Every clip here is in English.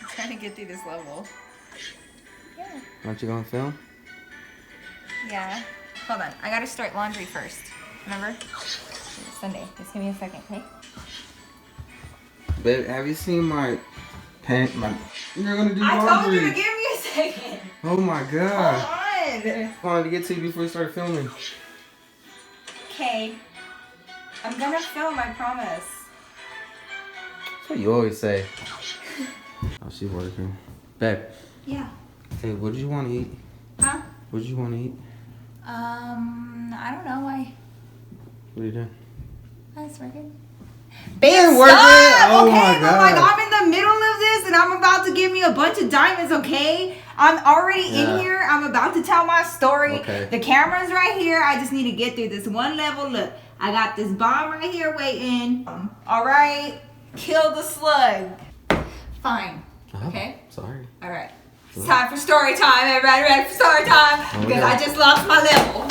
I'm trying to get through this level. Yeah. Aren't you gonna film? Yeah. Hold on. I gotta start laundry first. Remember? Sunday. Just give me a second, okay? Babe, have you seen my pant? You're gonna do laundry. I told you to give me a second. Oh my god. Hold on. I wanted to get to you before you started filming. Okay. I'm gonna film, I promise. That's what you always say. Oh, she's working. Babe. Yeah. Hey, what did you want to eat? Huh? What did you want to eat? I don't know why. What are you doing? That's working. Babe, working! Oh okay, my god. Like I'm in the middle of this and I'm about to give me a bunch of diamonds, okay? I'm already in here. I'm about to tell my story. Okay. The camera's right here. I just need to get through this one level. Look, I got this bomb right here waiting. All right. Kill the slug. Fine. Oh, okay? Sorry. All right. It's time for story time. Everybody ready for story time? Because I just lost my level.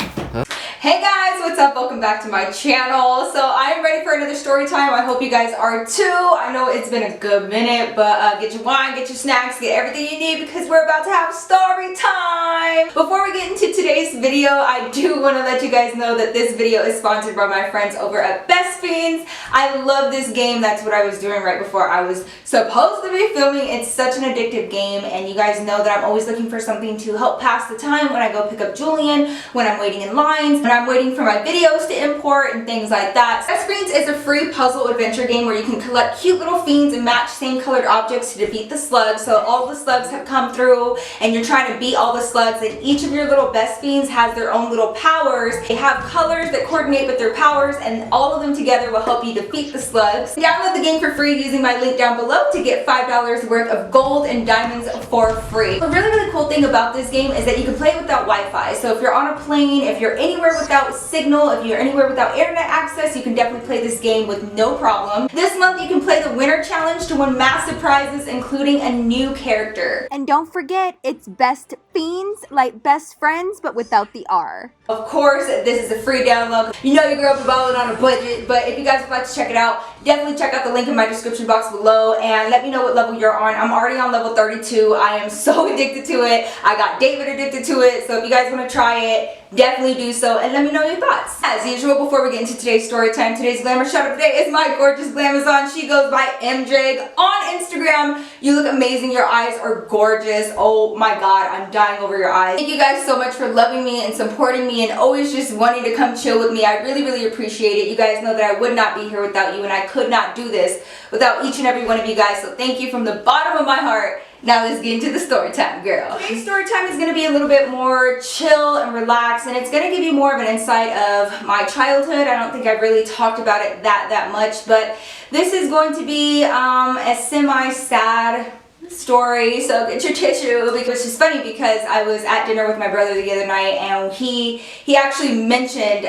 Hey guys, what's up? Welcome back to my channel. So I'm ready for another story time. I hope you guys are too. I know it's been a good minute, but get your wine, get your snacks, get everything you need because we're about to have story time. Before we get into today's video, I do want to let you guys know that this video is sponsored by my friends over at Best Fiends. I love this game. That's what I was doing right before I was supposed to be filming. It's such an addictive game, and you guys know that I'm always looking for something to help pass the time when I go pick up Julian, when I'm waiting in lines, when I'm waiting for my videos to import and things like that. Best Fiends is a free puzzle adventure game where you can collect cute little fiends and match same colored objects to defeat the slugs. So all the slugs have come through and you're trying to beat all the slugs, and each of your little best fiends has their own little powers. They have colors that coordinate with their powers, and all of them together will help you defeat the slugs. Download the game for free using my link down below to get $5 worth of gold and diamonds for free. The really cool thing about this game is that you can play without Wi-Fi. So if you're on a plane, if you're anywhere without signal, if you're anywhere without internet access, you can definitely play this game with no problem. This month you can play the winner challenge to win massive prizes, including a new character. And don't forget, it's Best Fiends, like best friends, but without the R. Of course, this is a free download. You know your girl be balling on a budget, but if you guys would like to check it out, definitely check out the link in my description box below and let me know what level you're on. I'm already on level 32. I am so addicted to it. I got David addicted to it, so if you guys want to try it, definitely do so and let me know your thoughts. As usual, before we get into today's story time, today's glamour shout out today is my gorgeous Glamazon. She goes by MJ on Instagram. You look amazing. Your eyes are gorgeous. Oh my god, I'm dying over your eyes. Thank you guys so much for loving me and supporting me and always just wanting to come chill with me. I really appreciate it. You guys know that I would not be here without you, and I could not do this without each and every one of you guys, so thank you from the bottom of my heart. Now let's get into the story time, girl. Today's story time is going to be a little bit more chill and relaxed, and it's going to give you more of an insight of my childhood. I don't think I've really talked about it that much, but this is going to be a semi-sad story, so get your tissue, which is funny because I was at dinner with my brother the other night, and he actually mentioned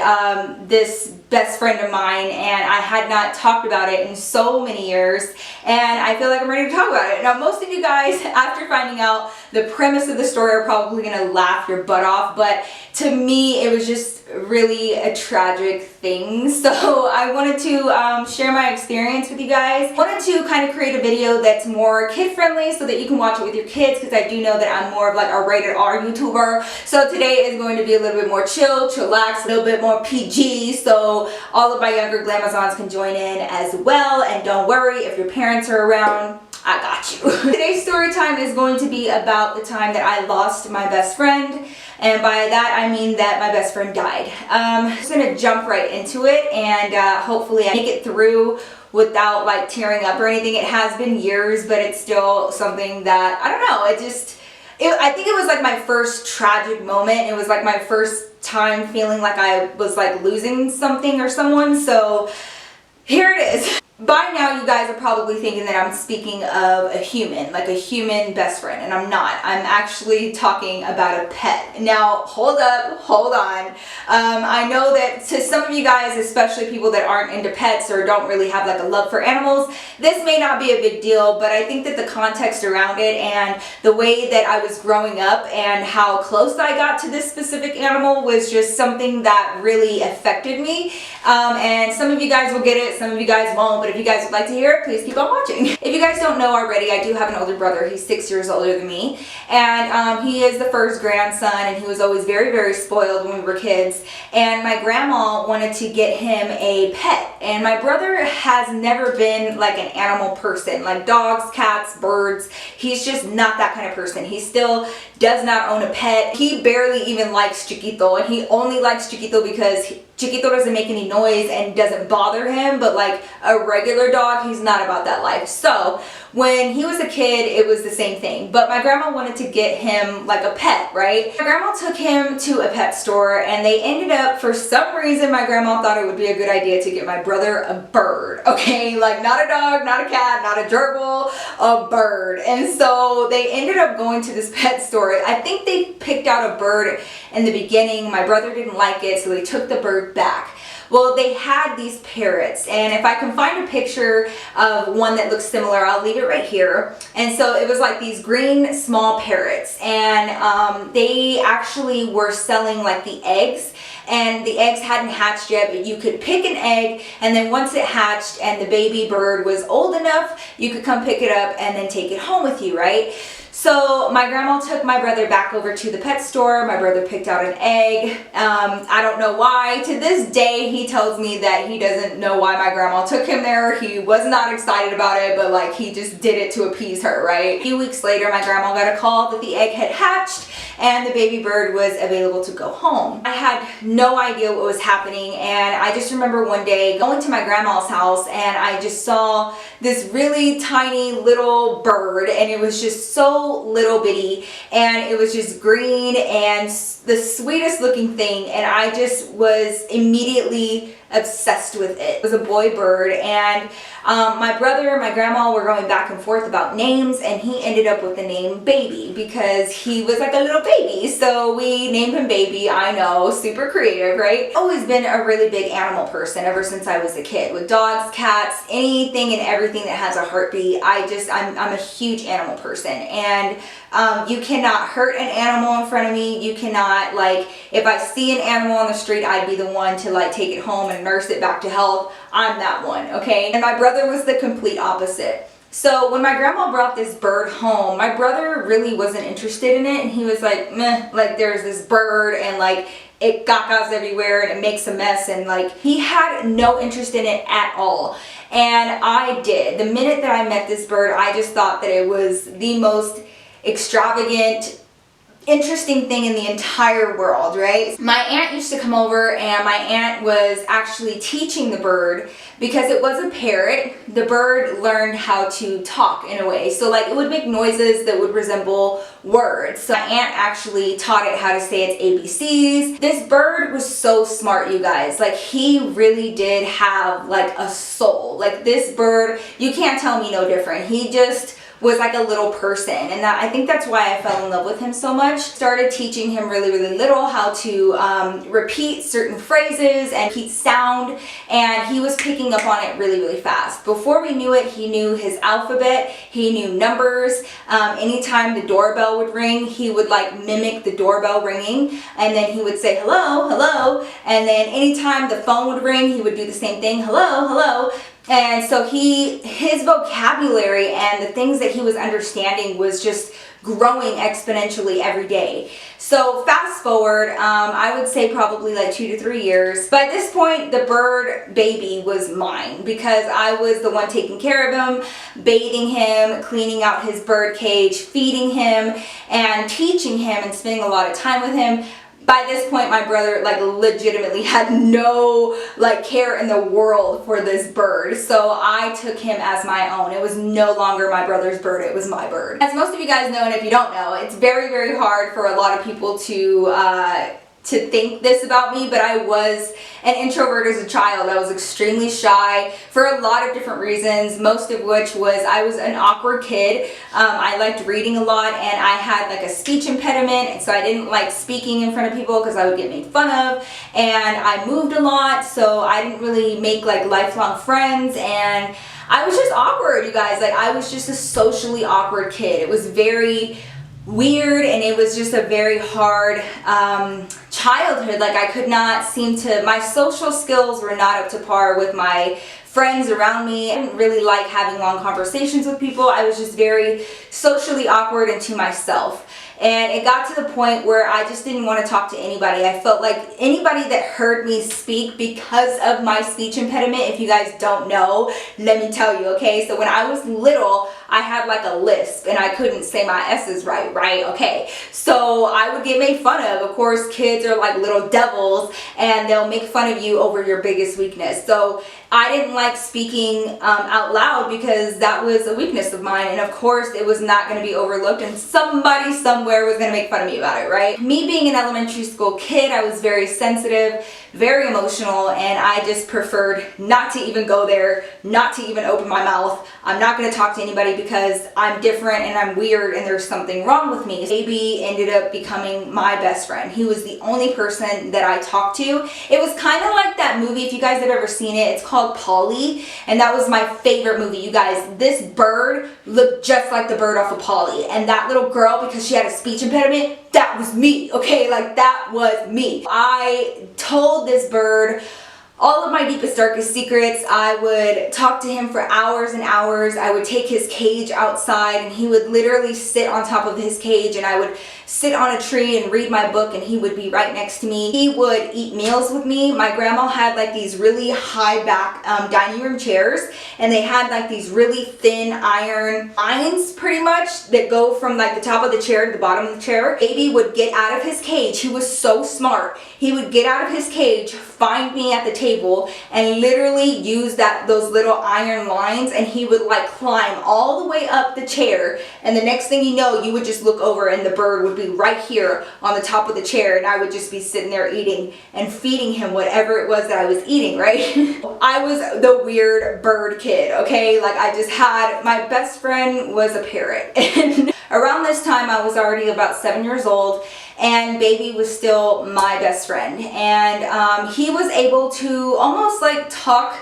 this best friend of mine, and I had not talked about it in so many years, and I feel like I'm ready to talk about it. Now, most of you guys, after finding out the premise of the story, are probably gonna laugh your butt off, but to me it was just really a tragic thing, so I wanted to share my experience with you guys. I wanted to kind of create a video that's more kid friendly so that you can watch it with your kids, because I do know that I'm more of like a rated R YouTuber. So today is going to be a little bit more chill, chillax, a little bit more PG, so all of my younger Glamazons can join in as well. And don't worry, if your parents are around, I got you. Today's story time is going to be about the time that I lost my best friend, and by that I mean that my best friend died. I'm just gonna jump right into it, and hopefully I make it through without like tearing up or anything. It has been years, but it's still something that, I don't know, I think it was like my first tragic moment. It was like my first time feeling like I was like losing something or someone, so here it is. By now you guys are probably thinking that I'm speaking of a human, like a human best friend, and I'm not. I'm actually talking about a pet. Now hold up, hold on. I know that to some of you guys, especially people that aren't into pets or don't really have like a love for animals, this may not be a big deal, but I think that the context around it and the way that I was growing up and how close I got to this specific animal was just something that really affected me. And some of you guys will get it, some of you guys won't, but if you guys would like to hear it, please keep on watching. If you guys don't know already, I do have an older brother. He's 6 years older than me, and he is the first grandson, and he was always very, very spoiled when we were kids. And my grandma wanted to get him a pet, and my brother has never been like an animal person, like dogs, cats, birds. He's just not that kind of person. He still does not own a pet. He barely even likes Chiquito, and he only likes Chiquito because Chiquito doesn't make any noise and doesn't bother him, but like a regular dog, he's not about that life. So when he was a kid, it was the same thing, but my grandma wanted to get him like a pet, right? My grandma took him to a pet store, and they ended up, for some reason, my grandma thought it would be a good idea to get my brother a bird, okay? Like not a dog, not a cat, not a gerbil, a bird. And so they ended up going to this pet store. I think they picked out a bird in the beginning. My brother didn't like it, so they took the bird back. Well, they had these parrots, and if I can find a picture of one that looks similar, I'll leave it right here. And so it was like these green small parrots, and they actually were selling like the eggs, and the eggs hadn't hatched yet, but you could pick an egg, and then once it hatched and the baby bird was old enough, you could come pick it up and then take it home with you, right? So my grandma took my brother back over to the pet store. My brother picked out an egg. I don't know why. To this day, he tells me that he doesn't know why my grandma took him there. He was not excited about it, but like he just did it to appease her, right? A few weeks later, my grandma got a call that the egg had hatched and the baby bird was available to go home. I had no idea what was happening, and I just remember one day going to my grandma's house, and I just saw this really tiny little bird, and it was just so little bitty, and it was just green and the sweetest looking thing, and I just was immediately obsessed with it. It was a boy bird, and my brother and my grandma were going back and forth about names, and he ended up with the name Baby because he was like a little baby, so we named him Baby. I know, super creative, right? Always been a really big animal person ever since I was a kid, with dogs, cats, anything and everything that has a heartbeat. I'm a huge animal person, and you cannot hurt an animal in front of me. You cannot, like, if I see an animal on the street, I'd be the one to like take it home and nurse it back to health. I'm that one, okay? And my brother was the complete opposite. So when my grandma brought this bird home, my brother really wasn't interested in it, and he was like, meh, like there's this bird and like it gagas everywhere and it makes a mess, and like he had no interest in it at all. And I did. The minute that I met this bird, I just thought that it was the most extravagant, interesting thing in the entire world, right? My aunt used to come over, and my aunt was actually teaching the bird, because it was a parrot. The bird learned how to talk in a way, so like it would make noises that would resemble words. So my aunt actually taught it how to say its ABCs. This bird was so smart, you guys. Like he really did have like a soul. Like this bird, you can't tell me no different. He just was like a little person, and I think that's why I fell in love with him so much. Started teaching him really, really little how to repeat certain phrases and repeat sound, and he was picking up on it really, really fast. Before we knew it, he knew his alphabet, he knew numbers. Anytime the doorbell would ring, he would like mimic the doorbell ringing, and then he would say hello, hello, and then anytime the phone would ring, he would do the same thing, hello, hello. And so his vocabulary and the things that he was understanding was just growing exponentially every day. So fast forward, I would say probably like 2 to 3 years. By this point, the bird Baby was mine, because I was the one taking care of him, bathing him, cleaning out his bird cage, feeding him, and teaching him and spending a lot of time with him. By this point, my brother like legitimately had no like care in the world for this bird, so I took him as my own. It was no longer my brother's bird, it was my bird. As most of you guys know, and if you don't know, it's very, very hard for a lot of people to think this about me, but I was an introvert as a child. I was extremely shy for a lot of different reasons, most of which was I was an awkward kid. I liked reading a lot, and I had like a speech impediment, and so I didn't like speaking in front of people because I would get made fun of, and I moved a lot, so I didn't really make like lifelong friends, and I was just awkward, you guys. Like I was just a socially awkward kid. It was very weird, and it was just a very hard childhood. Like I could not seem to, my social skills were not up to par with my friends around me. I didn't really like having long conversations with people. I was just very socially awkward and to myself. And it got to the point where I just didn't want to talk to anybody. I felt like anybody that heard me speak, because of my speech impediment, if you guys don't know, let me tell you, okay? So when I was little, I had like a lisp and I couldn't say my S's right? Okay. So I would get made fun of. Of course, kids are like little devils and they'll make fun of you over your biggest weakness. So I didn't like speaking out loud because that was a weakness of mine. And of course, it was not going to be overlooked and somebody somewhere was going to make fun of me about it, right? Me being an elementary school kid, I was very sensitive, very emotional, and I just preferred not to even go there, not to even open my mouth. I'm not going to talk to anybody because I'm different and I'm weird and there's something wrong with me. Baby ended up becoming my best friend. He was the only person that I talked to. It was kind of like that movie, if you guys have ever seen it, it's called Polly, and that was my favorite movie. You guys, this bird looked just like the bird off of Polly, and that little girl, because she had a speech impediment, that was me, okay? Like, that was me. I told this bird all of my deepest, darkest secrets. I would talk to him for hours and hours. I would take his cage outside and he would literally sit on top of his cage, and I would sit on a tree and read my book and he would be right next to me. He would eat meals with me. My grandma had like these really high back dining room chairs, and they had like these really thin iron lines pretty much that go from like the top of the chair to the bottom of the chair. Baby would get out of his cage. He was so smart. He would get out of his cage, find me at the table, and literally use those little iron lines, and he would like climb all the way up the chair, and the next thing you know, you would just look over and the bird would be right here on the top of the chair, and I would just be sitting there eating and feeding him whatever it was that I was eating, right? I was the weird bird kid, okay? Like, I just had, my best friend was a parrot. And around this time, I was already about 7 years old, and baby was still my best friend. And he was able to almost like talk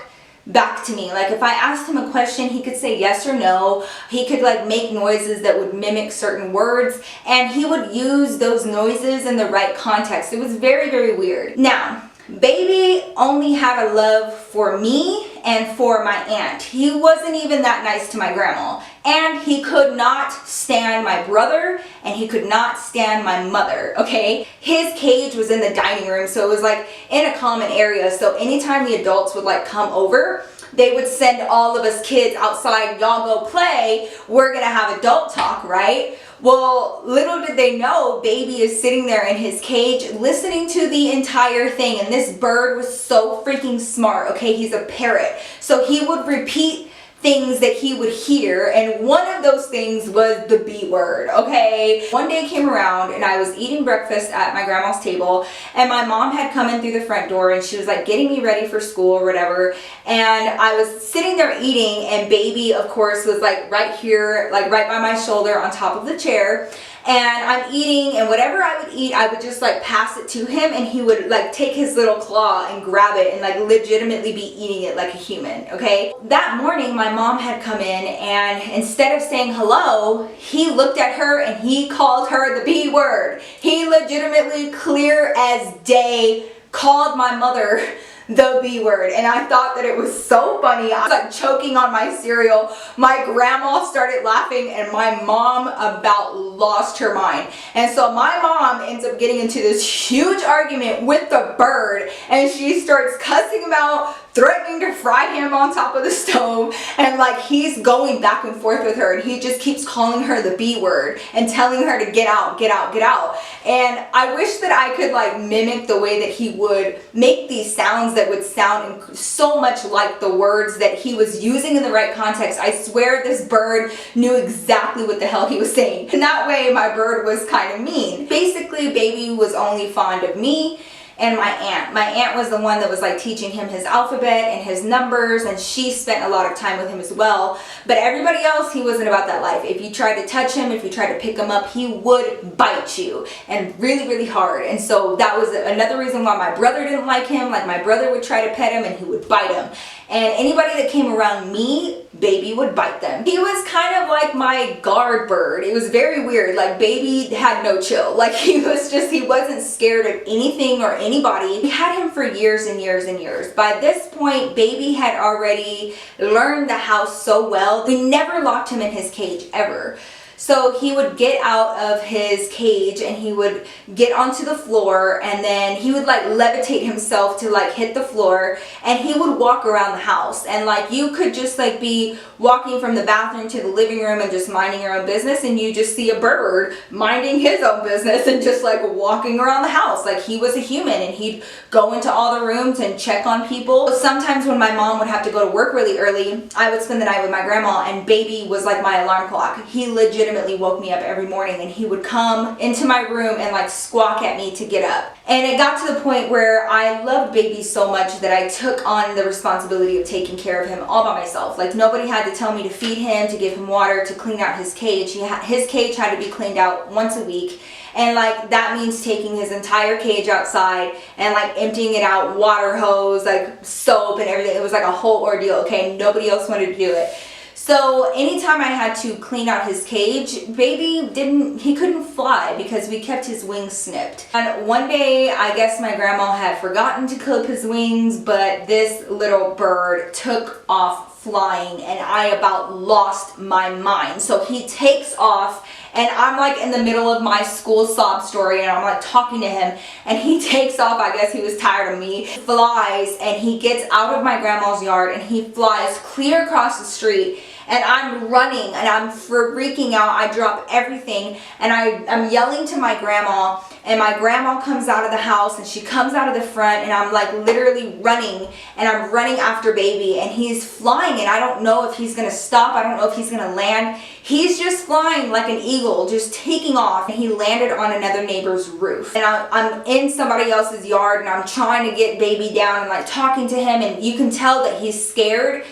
back to me. Like, if I asked him a question, he could say yes or no. He could like make noises that would mimic certain words, and he would use those noises in the right context. It was very, very weird. Now, baby only had a love for me and for my aunt. He wasn't even that nice to my grandma. And he could not stand my brother, and he could not stand my mother, okay? His cage was in the dining room, so it was like in a common area. So anytime the adults would like come over, they would send all of us kids outside, y'all go play, we're gonna have adult talk, right? Well, little did they know, baby is sitting there in his cage listening to the entire thing, and this bird was so freaking smart, okay? He's a parrot. So he would repeat things that he would hear, and one of those things was the B word, okay? One day came around and I was eating breakfast at my grandma's table, and my mom had come in through the front door and she was like getting me ready for school or whatever, and I was sitting there eating, and baby of course was like right here, like right by my shoulder on top of the chair. And I'm eating, and whatever I would eat, I would just like pass it to him, and he would like take his little claw and grab it and like legitimately be eating it like a human, okay? That morning, my mom had come in, and instead of saying hello, he looked at her and he called her the B word. He legitimately, clear as day, called my mother the B word, and I thought that it was so funny. I was like choking on my cereal. My grandma started laughing, and my mom about lost her mind. And so my mom ends up getting into this huge argument with the bird, and she starts cussing him out, threatening to fry him on top of the stove, and like he's going back and forth with her, and he just keeps calling her the B word and telling her to get out, get out, get out. And I wish that I could like mimic the way that he would make these sounds that would sound so much like the words that he was using in the right context. I swear this bird knew exactly what the hell he was saying. And that way my bird was kind of mean. Basically, baby was only fond of me and my aunt. My aunt was the one that was like teaching him his alphabet and his numbers, and she spent a lot of time with him as well. But everybody else, he wasn't about that life. If you tried to touch him, if you tried to pick him up, he would bite you, and really, really hard. And so that was another reason why my brother didn't like him. Like, my brother would try to pet him and he would bite him. And anybody that came around me, Baby would bite them. He was kind of like my guard bird. It was very weird. Like, Baby had no chill. Like, he wasn't scared of anything or anybody. We had him for years and years and years. By this point, Baby had already learned the house so well. We never locked him in his cage ever. So he would get out of his cage and he would get onto the floor, and then he would like levitate himself to like hit the floor, and he would walk around the house. And like, you could just like be walking from the bathroom to the living room and just minding your own business, and you just see a bird minding his own business and just like walking around the house like he was a human, and he'd go into all the rooms and check on people. Sometimes when my mom would have to go to work really early, I would spend the night with my grandma, and Baby was like my alarm clock. He legitimately woke me up every morning, and he would come into my room and like squawk at me to get up. And it got to the point where I loved Baby so much that I took on the responsibility of taking care of him all by myself. Like, nobody had to tell me to feed him, to give him water, to clean out his cage. His cage had to be cleaned out once a week. And like, that means taking his entire cage outside and like emptying it out, water hose, like soap and everything. It was like a whole ordeal, okay? Nobody else wanted to do it. So anytime I had to clean out his cage, Baby he couldn't fly because we kept his wings snipped. And one day, I guess my grandma had forgotten to clip his wings, but this little bird took off flying, and I about lost my mind. So he takes off, and I'm like in the middle of my school sob story, and I'm like talking to him, and he takes off. I guess he was tired of me. He flies, and he gets out of my grandma's yard, and he flies clear across the street. And I'm running and I'm freaking out. I drop everything, and I'm yelling to my grandma, and my grandma comes out of the house, and she comes out of the front, and I'm like literally running, and I'm running after Baby, and he's flying, and I don't know if he's gonna stop. I don't know if he's gonna land. He's just flying like an eagle, just taking off, and he landed on another neighbor's roof. And I'm in somebody else's yard, and I'm trying to get Baby down and like talking to him, and you can tell that he's scared.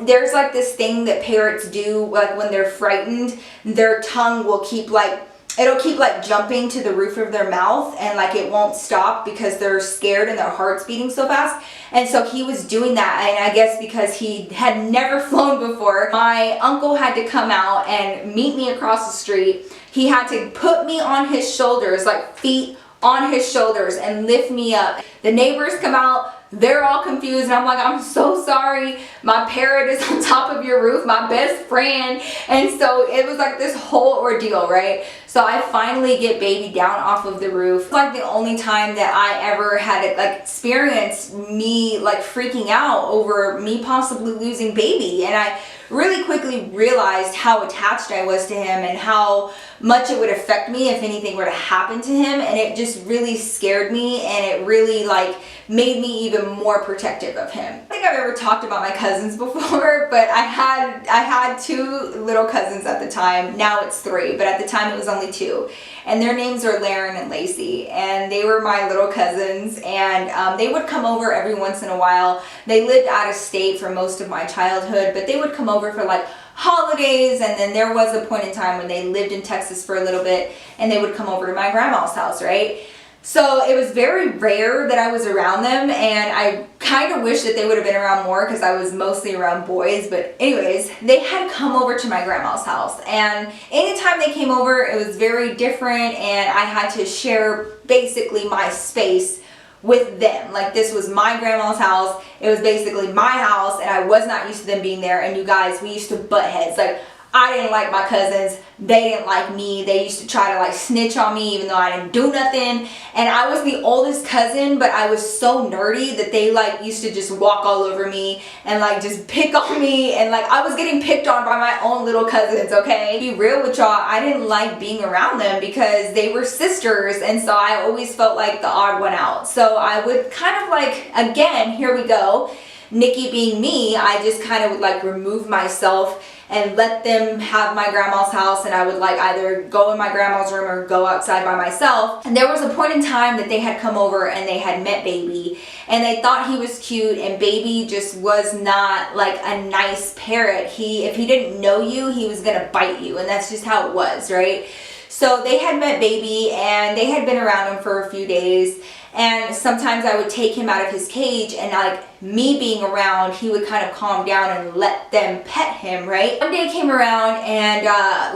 There's like this thing that parrots do, like when they're frightened, their tongue will keep like, it'll keep like jumping to the roof of their mouth, and like it won't stop because they're scared and their heart's beating so fast. And so he was doing that, and I guess because he had never flown before, my uncle had to come out and meet me across the street. He had to put me on his shoulders, like feet on his shoulders, and lift me up. The neighbors come out. They're all confused, and I'm like, I'm so sorry. My parrot is on top of your roof, my best friend. And so it was like this whole ordeal, right? So I finally get Baby down off of the roof. It's like the only time that I ever had like experienced me like freaking out over me possibly losing Baby. And I really quickly realized how attached I was to him and how much it would affect me if anything were to happen to him. And it just really scared me, and it really like made me even more protective of him. I don't think I've ever talked about my cousins before, but I had two little cousins at the time. Now it's three, but at the time it was only two. And their names are Laren and Lacey, and they were my little cousins, and they would come over every once in a while. They lived out of state for most of my childhood, but they would come over for like holidays, and then there was a point in time when they lived in Texas for a little bit, and they would come over to my grandma's house, right? So it was very rare that I was around them, and I kind of wish that they would have been around more because I was mostly around boys. But anyways, they had come over to my grandma's house, and anytime they came over, it was very different, and I had to share basically my space with them. Like, this was my grandma's house. It was basically my house, and I was not used to them being there. And you guys, we used to butt heads. Like, I didn't like my cousins. They didn't like me. They used to try to like snitch on me even though I didn't do nothing. And I was the oldest cousin, but I was so nerdy that they like used to just walk all over me and like just pick on me. And like, I was getting picked on by my own little cousins, okay? To be real with y'all, I didn't like being around them because they were sisters. And so I always felt like the odd one out. So I would kind of like, again, here we go, Nikki being me, I just kind of would like remove myself and let them have my grandma's house, and I would like either go in my grandma's room or go outside by myself. And there was a point in time that they had come over and they had met Baby, and they thought he was cute, and Baby just was not like a nice parrot. If he didn't know you, he was gonna bite you, and that's just how it was, right? So they had met Baby, and they had been around him for a few days. And sometimes I would take him out of his cage and like me being around, he would kind of calm down and let them pet him, right? One day came around and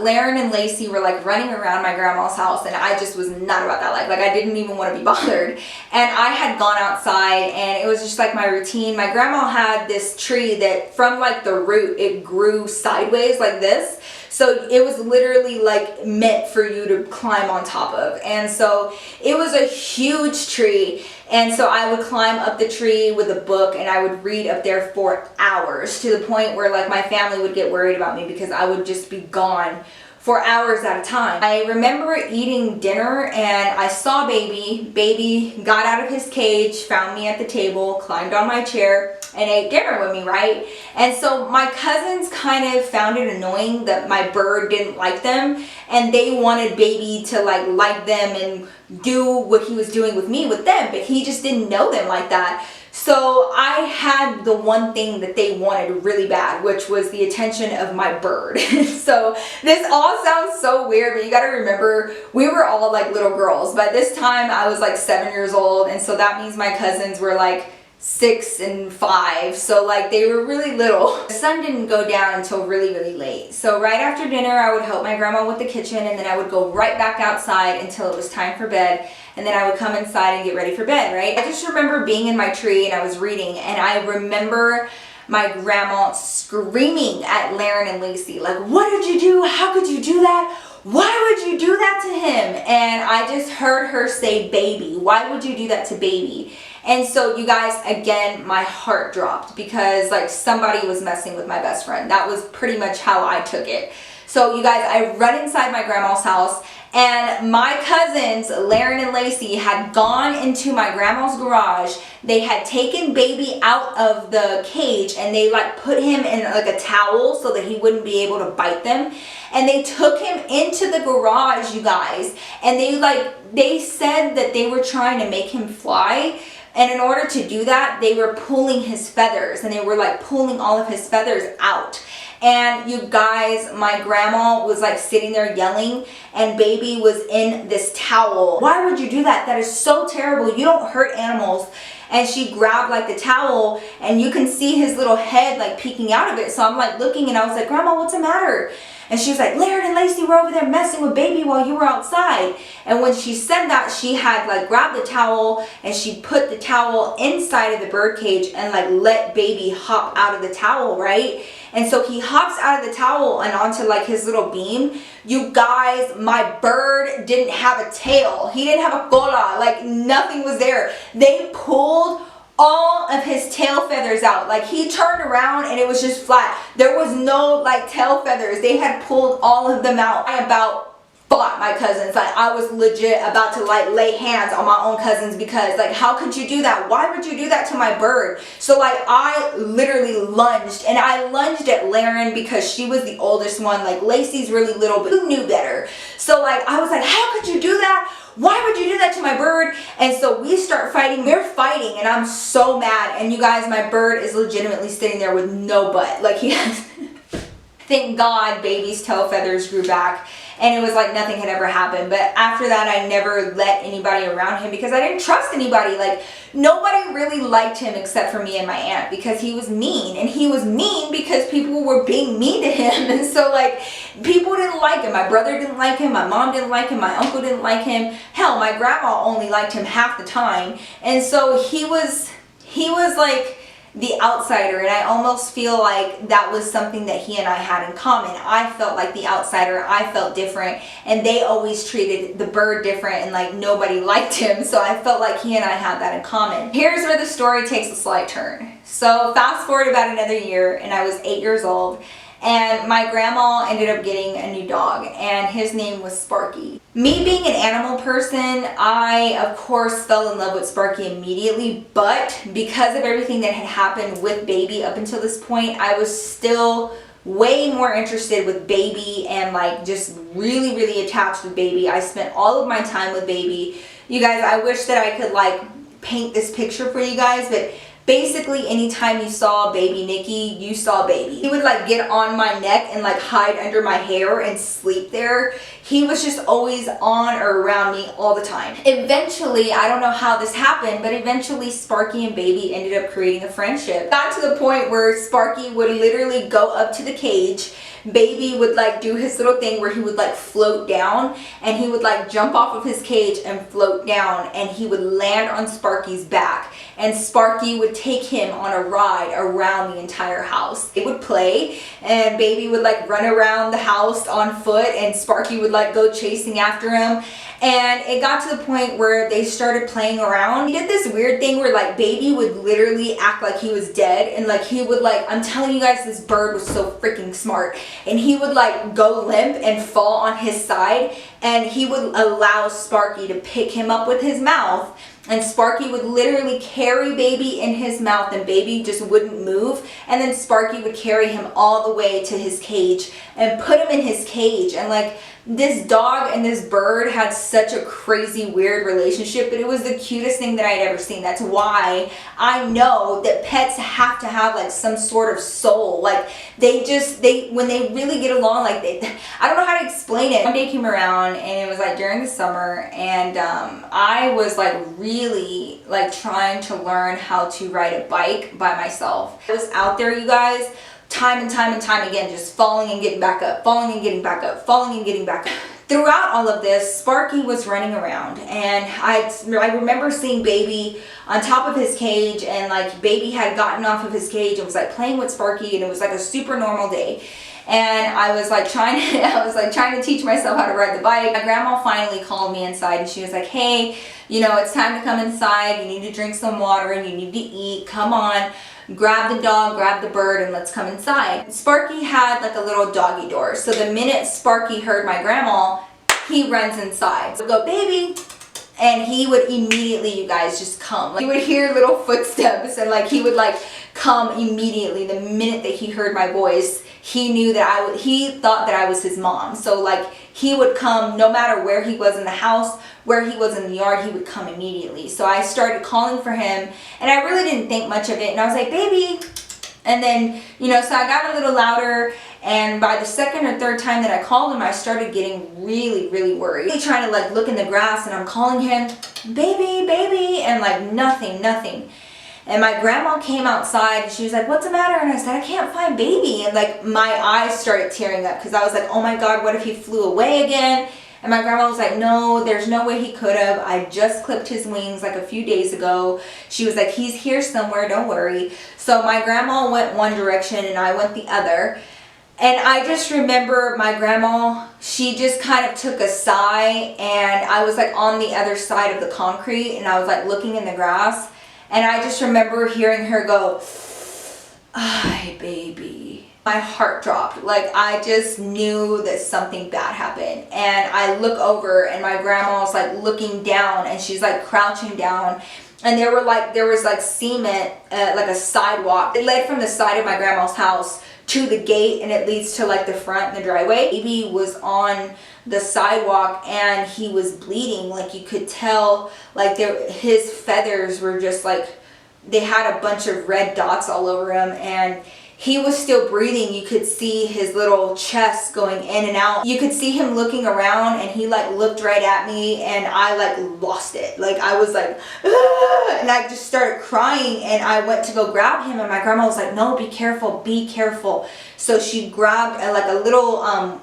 Laren and Lacey were like running around my grandma's house, and I just was not about that life. Like, I didn't even want to be bothered. And I had gone outside, and it was just like my routine. My grandma had this tree that from like the root, it grew sideways like this. So it was literally like meant for you to climb on top of. And so it was a huge tree. And so I would climb up the tree with a book, and I would read up there for hours, to the point where like my family would get worried about me because I would just be gone for hours at a time. I remember eating dinner, and I saw Baby. Baby got out of his cage, found me at the table, climbed on my chair, and ate dinner with me, right? And so my cousins kind of found it annoying that my bird didn't like them, and they wanted Baby to like them and do what he was doing with me with them, but he just didn't know them like that. So I had the one thing that they wanted really bad, which was the attention of my bird. So this all sounds so weird, but you gotta remember, we were all like little girls. By this time I was like 7 years old, and so that means my cousins were like 6 and 5, so like they were really little. The sun didn't go down until really late. So right after dinner I would help my grandma with the kitchen, and then I would go right back outside until it was time for bed, and then I would come inside and get ready for bed, right? I just remember being in my tree and I was reading, and I remember my grandma screaming at Laren and Lacey, like, what did you do? How could you do that? Why would you do that to him? And I just heard her say, Baby. Why would you do that to Baby? And so you guys, again, my heart dropped because like somebody was messing with my best friend. That was pretty much how I took it. So you guys, I run inside my grandma's house, and my cousins, Laren and Lacey, had gone into my grandma's garage. They had taken Baby out of the cage, and they like put him in like a towel so that he wouldn't be able to bite them. And they took him into the garage, you guys, and they said that they were trying to make him fly. And in order to do that, they were pulling his feathers, and they were like pulling all of his feathers out. And you guys, my grandma was like sitting there yelling, and Baby was in this towel. Why would you do that? That is so terrible. You don't hurt animals. And she grabbed like the towel, and you can see his little head like peeking out of it. So I'm like looking, and I was like, Grandma, what's the matter? And she was like, Laren and Lacey were over there messing with Baby while you were outside. And when she said that, she had like grabbed the towel, and she put the towel inside of the bird cage and like let Baby hop out of the towel, right? And so he hops out of the towel and onto like his little beam. You guys, my bird didn't have a tail. He didn't have a cola. Like nothing was there. They pulled all of his tail feathers out. Like he turned around and it was just flat. There was no like tail feathers. They had pulled all of them out. I about fought my cousins. Like I was legit about to like lay hands on my own cousins, because like, how could you do that? Why would you do that to my bird? So like I literally lunged, and I lunged at Laren because she was the oldest one. Like Lacey's really little, but who knew better? So like I was like, how could you do that? Why would you do that to my bird? And so we start fighting. We're fighting, and I'm so mad. And you guys, my bird is legitimately sitting there with no butt. Like he has thank God Baby's tail feathers grew back, and it was like nothing had ever happened. But after that, I never let anybody around him because I didn't trust anybody. Like nobody really liked him except for me and my aunt, because he was mean. And he was mean because people were being mean to him. And so like people didn't like him. My brother didn't like him. My mom didn't like him. My uncle didn't like him. Hell, my grandma only liked him half the time. And so he was like the outsider, and I almost feel like that was something that he and I had in common. I felt like the outsider. I felt different, and they always treated the bird different, and like nobody liked him. So I felt like he and I had that in common. Here's where the story takes a slight turn. So fast forward about another year, and I was 8 years old, and my grandma ended up getting a new dog, and his name was Sparky. Me being an animal person, I of course fell in love with Sparky immediately, but because of everything that had happened with Baby up until this point, I was still way more interested with Baby, and like just really attached with Baby. I spent all of my time with Baby. You guys, I wish that I could like paint this picture for you guys, but basically anytime you saw baby Nikki, you saw baby. He would like get on my neck and like hide under my hair and sleep there. He was just always on or around me all the time. Eventually, I don't know how this happened, but eventually Sparky and baby ended up creating a friendship. Got to the point where Sparky would literally go up to the cage. Baby would like do his little thing where he would like float down, and he would like jump off of his cage and float down, and he would land on Sparky's back, and Sparky would take him on a ride around the entire house. They would play, and baby would like run around the house on foot, and Sparky would like go chasing after him. And it got to the point where they started playing around. He did this weird thing where like baby would literally act like he was dead, and like he would like, I'm telling you guys, this bird was so freaking smart, and he would like go limp and fall on his side, and he would allow Sparky to pick him up with his mouth, and Sparky would literally carry baby in his mouth, and baby just wouldn't move, and then Sparky would carry him all the way to his cage and put him in his cage. And like, this dog and this bird had such a crazy, weird relationship, but it was the cutest thing that I'd ever seen. That's why I know that pets have to have like some sort of soul. Like when they really get along, like I don't know how to explain it. One day came around, and it was like during the summer, and I was like really like trying to learn how to ride a bike by myself. I was out there, you guys, time and time and time again, just falling and getting back up, falling and getting back up, falling and getting back up. Throughout all of this, Sparky was running around, and I remember seeing baby on top of his cage, and like baby had gotten off of his cage and was like playing with Sparky, and it was like a super normal day. And I was like trying to teach myself how to ride the bike. My grandma finally called me inside, and she was like, hey, you know, it's time to come inside. You need to drink some water, and you need to eat. Come on. Grab the dog, grab the bird, and let's come inside. Sparky had like a little doggy door. So the minute Sparky heard my grandma, he runs inside. So go, baby. And he would immediately, you guys, just come. Like, you would hear little footsteps, and like he would like come immediately. The minute that he heard my voice, he knew that he thought that I was his mom. So like he would come no matter where he was in the house, where he was in the yard, he would come immediately. So I started calling for him, and I really didn't think much of it. And I was like, baby. And then, you know, so I got a little louder, and by the second or third time that I called him, I started getting really, really worried. Really trying to like look in the grass, and I'm calling him, baby, baby, and like nothing. And my grandma came outside, and she was like, what's the matter? And I said, I can't find baby. And like my eyes started tearing up, because I was like, oh my God, what if he flew away again? And my grandma was like, no, there's no way he could have. I just clipped his wings like a few days ago. She was like, he's here somewhere, don't worry. So my grandma went one direction, and I went the other. And I just remember my grandma, she just kind of took a sigh, and I was like on the other side of the concrete, and I was like looking in the grass. And I just remember hearing her go, ay, baby. My heart dropped. Like, I just knew that something bad happened. And I look over, and my grandma was like looking down, and she's like crouching down. And there was like cement, like a sidewalk. It led from the side of my grandma's house to the gate, and it leads to like the front, the driveway. Baby was on the sidewalk, and he was bleeding. Like, you could tell, like his feathers were just like, they had a bunch of red dots all over him, and he was still breathing. You could see his little chest going in and out. You could see him looking around, and he like looked right at me, and I like lost it. Like, I was like, ah! And I just started crying, and I went to go grab him, and my grandma was like, no, be careful, be careful. So she grabbed like a little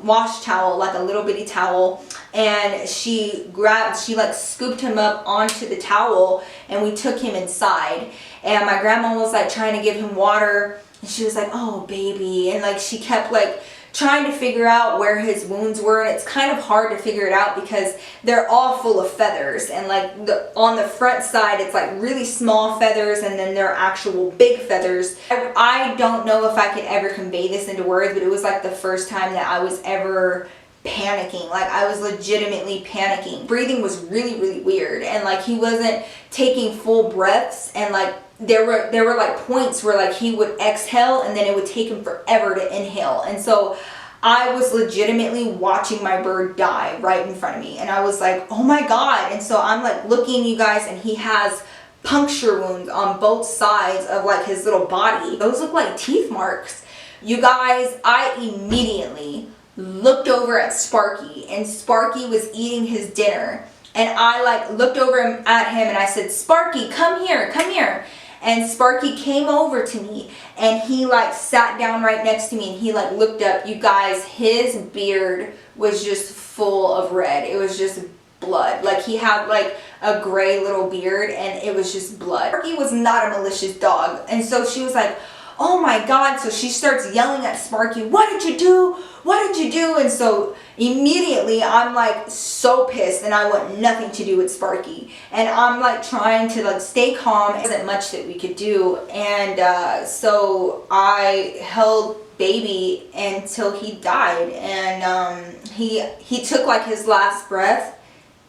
wash towel, like a little bitty towel, and she like scooped him up onto the towel, and we took him inside. And my grandma was like trying to give him water, and she was like, oh, baby. And like she kept like trying to figure out where his wounds were, and it's kind of hard to figure it out because they're all full of feathers, and like on the front side it's like really small feathers, and then they're actual big feathers. I don't know if I could ever convey this into words, but it was like the first time that I was ever panicking. Like, I was legitimately panicking. Breathing was really, really weird, and like he wasn't taking full breaths, and like there were like points where like he would exhale, and then it would take him forever to inhale. And so I was legitimately watching my bird die right in front of me, and I was like, oh my God. And so I'm like looking, you guys, and he has puncture wounds on both sides of like his little body. Those look like teeth marks. You guys, I immediately looked over at Sparky, and Sparky was eating his dinner. And I like looked over at him and I said, Sparky, come here, come here. And Sparky came over to me and he like sat down right next to me and he like looked up. You guys, his beard was just full of red. It was just blood. Like he had like a gray little beard and it was just blood. Sparky was not a malicious dog. And so she was like, oh my God. So she starts yelling at Sparky, what did you do? What did you do? And so immediately I'm like so pissed and I want nothing to do with Sparky. And I'm like trying to like stay calm. There wasn't much that we could do. And so I held baby until he died. And he took like his last breath.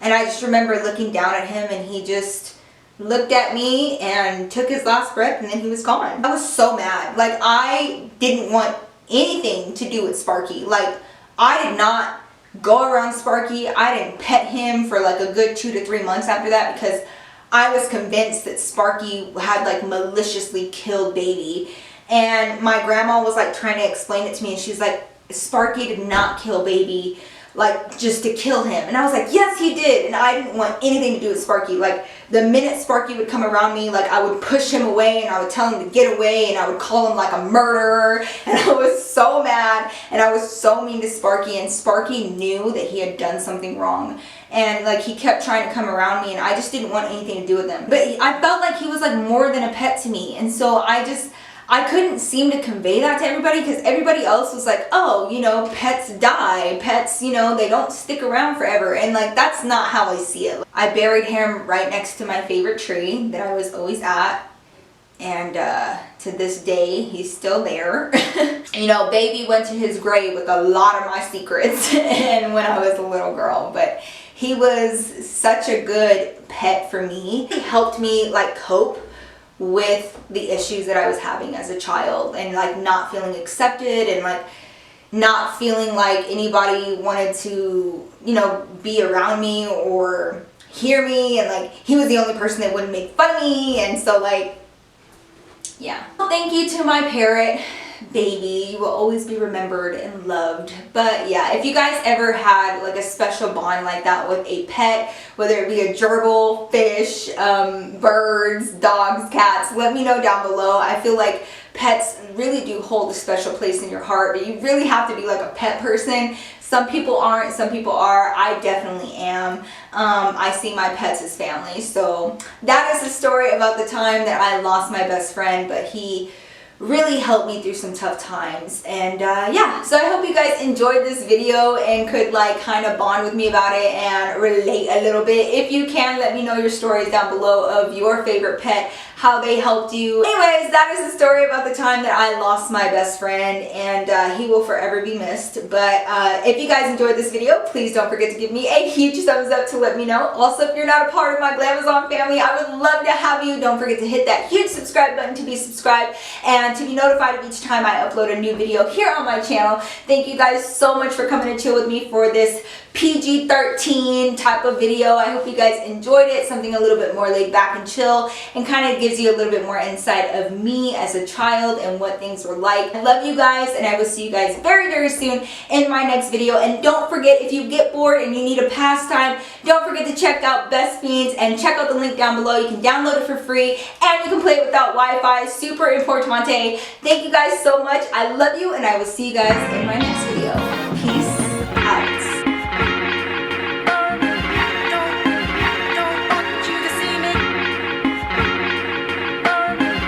And I just remember looking down at him and he just looked at me and took his last breath and then he was gone. I was so mad. Like I didn't want anything to do with Sparky. Like I did not go around Sparky. I didn't pet him for like a good 2 to 3 months after that because I was convinced that Sparky had like maliciously killed baby. And my grandma was like trying to explain it to me and she's like, Sparky did not kill baby like just to kill him. And I was like, yes he did. And I didn't want anything to do with Sparky. Like the minute Sparky would come around me, like I would push him away and I would tell him to get away and I would call him like a murderer. And I was so mad and I was so mean to Sparky, and Sparky knew that he had done something wrong. And like he kept trying to come around me and I just didn't want anything to do with him. But I felt like he was like more than a pet to me. And so I couldn't seem to convey that to everybody because everybody else was like, oh, you know, pets die. Pets, you know, they don't stick around forever. And like, that's not how I see it. I buried him right next to my favorite tree that I was always at. And to this day, he's still there. You know, baby went to his grave with a lot of my secrets and when I was a little girl. But he was such a good pet for me. He helped me like cope with the issues that I was having as a child and like not feeling accepted and like not feeling like anybody wanted to, you know, be around me or hear me, and like he was the only person that wouldn't make fun of me. And so like, yeah. Thank you to my parrot baby. You will always be remembered and loved. But yeah, if you guys ever had like a special bond like that with a pet, whether it be a gerbil, fish, birds, dogs, cats, let me know down below. I feel like pets really do hold a special place in your heart, but you really have to be like a pet person. Some people aren't, some people are. I definitely am. I see my pets as family. So that is the story about the time that I lost my best friend, but he really helped me through some tough times. And yeah, so I hope you guys enjoyed this video and could like kind of bond with me about it and relate a little bit. If you can, let me know your stories down below of your favorite pet, how they helped you. Anyways, that is the story about the time that I lost my best friend, and he will forever be missed. But if you guys enjoyed this video, please don't forget to give me a huge thumbs up to let me know. Also, if you're not a part of my Glamour family, I would love to have you. Don't forget to hit that huge subscribe button to be subscribed and to be notified of each time I upload a new video here on my channel. Thank you guys so much for coming to chill with me for this PG-13 type of video. I hope you guys enjoyed it. Something a little bit more laid back and chill, and kind of gives you a little bit more insight of me as a child and what things were like. I love you guys, and I will see you guys very, very soon in my next video. And don't forget, if you get bored and you need a pastime, don't forget to check out Best Fiends and check out the link down below. You can download it for free and you can play it without Wi-Fi. Super importante. Thank you guys so much. I love you, and I will see you guys in my next video.